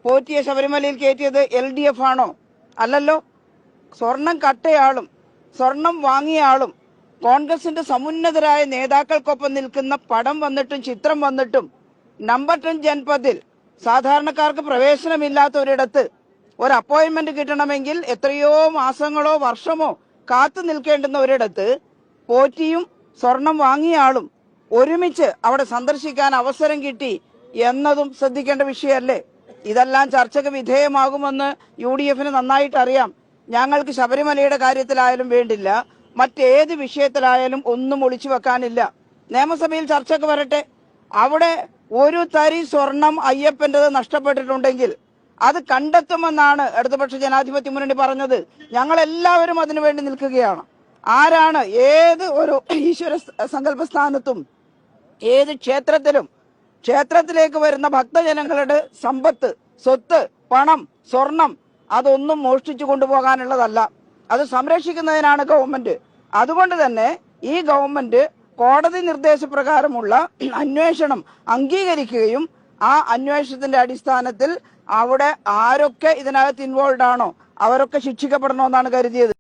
പോറ്റിയെ ശബരിമലയിൽ കയറ്റിയത് LDF ആണോ? അല്ലല്ലോ. സ്വർണം കട്ടയാളും സ്വർണം വാങ്ങിയ ആളും കോൺഗ്രസിന്റെ സമുന്നതരായ നേതാക്കൾക്കൊപ്പം നിൽക്കുന്ന പടം വന്നിട്ടും ചിത്രം വന്നിട്ടും നമ്പർ 10 ജൻപദിൽ സാധാരണക്കാർക്ക് പ്രവേശനമില്ലാത്ത ഒരിടത്ത് ഒരു അപ്പോയിന്റ്മെന്റ് കിട്ടണമെങ്കിൽ എത്രയോ മാസങ്ങളോ വർഷമോ കാത്തു നിൽക്കേണ്ടുന്ന ഒരിടത്ത് പോറ്റിയും സ്വർണം വാങ്ങിയ ആളും ഒരുമിച്ച് അവിടെ സന്ദർശിക്കാൻ അവസരം കിട്ടി എന്നതും ശ്രദ്ധിക്കേണ്ട വിഷയമല്ലേ? ഇതെല്ലാം ചർച്ചയ്ക്ക് വിധേയമാകുമെന്ന് UDF-ന് നന്നായിട്ട് അറിയാം. ഞങ്ങൾക്ക് ശബരിമലയുടെ കാര്യത്തിലായാലും വേണ്ടില്ല, മറ്റേത് വിഷയത്തിലായാലും ഒന്നും ഒളിച്ചു വെക്കാനില്ല. നിയമസഭയിൽ ചർച്ചയ്ക്ക് വരട്ടെ. അവിടെ ഒരു തരി സ്വർണം അയ്യപ്പൻ്റെത് നഷ്ടപ്പെട്ടിട്ടുണ്ടെങ്കിൽ അത് കണ്ടെത്തുമെന്നാണ് ഇടതുപക്ഷ ജനാധിപത്യ മുന്നണി പറഞ്ഞത്. ഞങ്ങളെല്ലാവരും അതിനുവേണ്ടി നിൽക്കുകയാണ്. ആരാണ് ഏത് ഒരു ഈശ്വര സങ്കല്പ സ്ഥാനത്തും ഏത് ക്ഷേത്രത്തിലേക്ക് വരുന്ന ഭക്തജനങ്ങളുടെ സമ്പത്ത്, സ്വത്ത്, പണം, സ്വർണം അതൊന്നും മോഷ്ടിച്ചു കൊണ്ടുപോകാനുള്ളതല്ല. അത് സംരക്ഷിക്കുന്നതിനാണ് ഗവൺമെന്റ്. അതുകൊണ്ട് തന്നെ ഈ ഗവൺമെന്റ് കോടതി നിർദ്ദേശപ്രകാരമുള്ള അന്വേഷണം അംഗീകരിക്കുകയും ആ അന്വേഷണത്തിന്റെ അടിസ്ഥാനത്തിൽ അവിടെ ആരൊക്കെ ഇതിനകത്ത് ഇൻവോൾവ് ആണോ അവരൊക്കെ ശിക്ഷിക്കപ്പെടണമെന്നാണ് കരുതിയത്.